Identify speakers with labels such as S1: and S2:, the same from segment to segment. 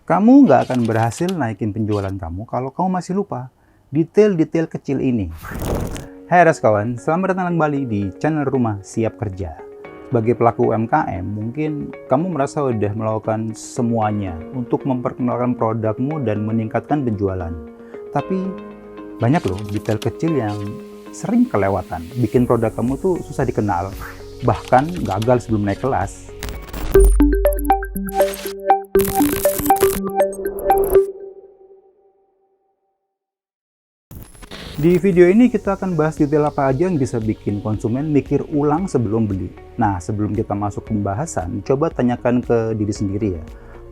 S1: Kamu nggak akan berhasil naikin penjualan kamu kalau kamu masih lupa detail-detail kecil ini. Hai kawan, selamat datang kembali di channel Rumah Siap Kerja. Sebagai pelaku UMKM, mungkin kamu merasa udah melakukan semuanya untuk memperkenalkan produkmu dan meningkatkan penjualan. Tapi banyak loh detail kecil yang sering kelewatan, bikin produk kamu tuh susah dikenal, bahkan gagal sebelum naik kelas. Di video ini kita akan bahas detail apa aja yang bisa bikin konsumen mikir ulang sebelum beli. Nah, sebelum kita masuk ke pembahasan, coba tanyakan ke diri sendiri ya.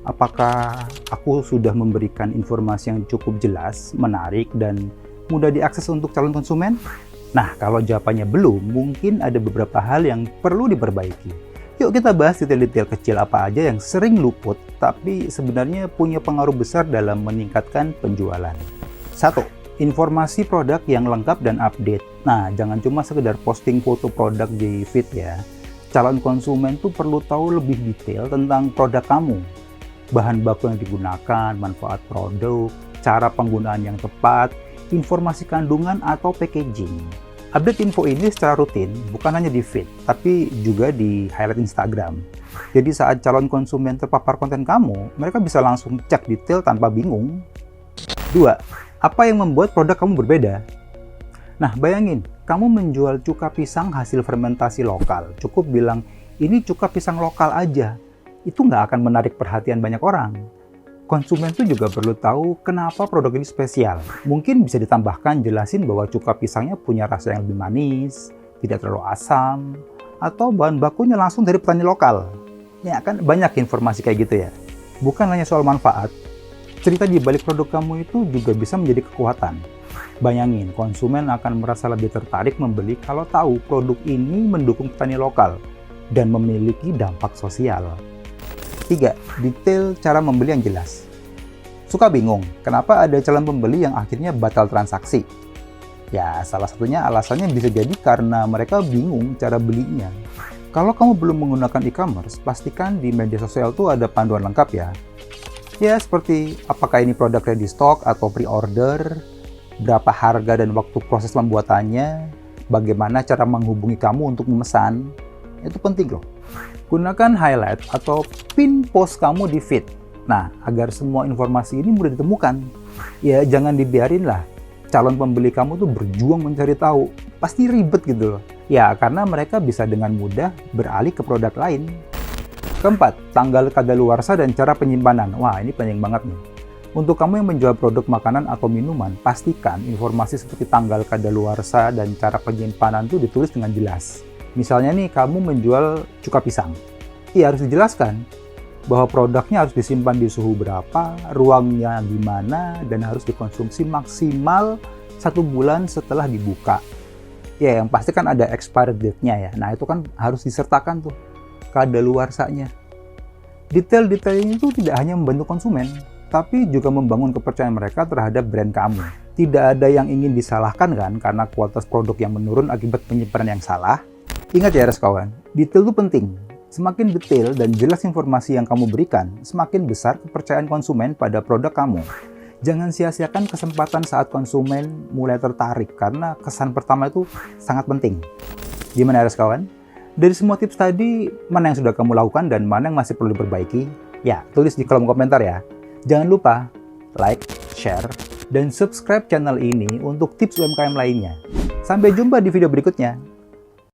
S1: Apakah aku sudah memberikan informasi yang cukup jelas, menarik, dan mudah diakses untuk calon konsumen? Nah, kalau jawabannya belum, mungkin ada beberapa hal yang perlu diperbaiki. Yuk kita bahas detail-detail kecil apa aja yang sering luput, tapi sebenarnya punya pengaruh besar dalam meningkatkan penjualan. 1. Informasi produk yang lengkap dan update. Nah, jangan cuma sekedar posting foto produk di feed ya. Calon konsumen tuh perlu tahu lebih detail tentang produk kamu. Bahan baku yang digunakan, manfaat produk, cara penggunaan yang tepat, informasi kandungan atau packaging. Update info ini secara rutin, bukan hanya di feed, tapi juga di highlight Instagram. Jadi saat calon konsumen terpapar konten kamu, mereka bisa langsung cek detail tanpa bingung. 2. Apa yang membuat produk kamu berbeda? Nah, bayangin, kamu menjual cuka pisang hasil fermentasi lokal. Cukup bilang, ini cuka pisang lokal aja. Itu nggak akan menarik perhatian banyak orang. Konsumen tuh juga perlu tahu kenapa produk ini spesial. Mungkin bisa ditambahkan jelasin bahwa cuka pisangnya punya rasa yang lebih manis, tidak terlalu asam, atau bahan bakunya langsung dari petani lokal. Ya kan banyak informasi kayak gitu ya. Bukan hanya soal manfaat, cerita di balik produk kamu itu juga bisa menjadi kekuatan. Bayangin, konsumen akan merasa lebih tertarik membeli kalau tahu produk ini mendukung petani lokal dan memiliki dampak sosial. 3. Detail cara membeli yang jelas. Suka bingung, kenapa ada calon pembeli yang akhirnya batal transaksi? Ya, salah satunya alasannya bisa jadi karena mereka bingung cara belinya. Kalau kamu belum menggunakan e-commerce, pastikan di media sosial tuh ada panduan lengkap ya. Ya, seperti apakah ini produk ready stock atau pre-order, berapa harga dan waktu proses pembuatannya, bagaimana cara menghubungi kamu untuk memesan. Itu penting loh. Gunakan highlight atau pin post kamu di feed. Nah, agar semua informasi ini mudah ditemukan. Ya, jangan dibiarin lah calon pembeli kamu tuh berjuang mencari tahu. Pasti ribet gitu loh. Ya, karena mereka bisa dengan mudah beralih ke produk lain. Keempat, tanggal kadaluarsa dan cara penyimpanan. Wah, ini penting banget nih. Untuk kamu yang menjual produk makanan atau minuman, pastikan informasi seperti tanggal kadaluarsa dan cara penyimpanan itu ditulis dengan jelas. Misalnya nih, kamu menjual cuka pisang. Iya, harus dijelaskan bahwa produknya harus disimpan di suhu berapa, ruangnya di mana, dan harus dikonsumsi maksimal 1 bulan setelah dibuka. Ya, yang pasti kan ada expired date-nya ya. Nah, itu kan harus disertakan tuh kadaluarsanya. Detail-detail ini tuh tidak hanya membantu konsumen, tapi juga membangun kepercayaan mereka terhadap brand kamu. Tidak ada yang ingin disalahkan kan karena kualitas produk yang menurun akibat penyimpanan yang salah. Ingat ya kawan, detail itu penting. Semakin detail dan jelas informasi yang kamu berikan, semakin besar kepercayaan konsumen pada produk kamu. Jangan sia-siakan kesempatan saat konsumen mulai tertarik, karena kesan pertama itu sangat penting. Gimana kawan? Dari semua tips tadi, mana yang sudah kamu lakukan dan mana yang masih perlu diperbaiki? Ya, tulis di kolom komentar ya. Jangan lupa like, share, dan subscribe channel ini untuk tips UMKM lainnya. Sampai jumpa di video berikutnya.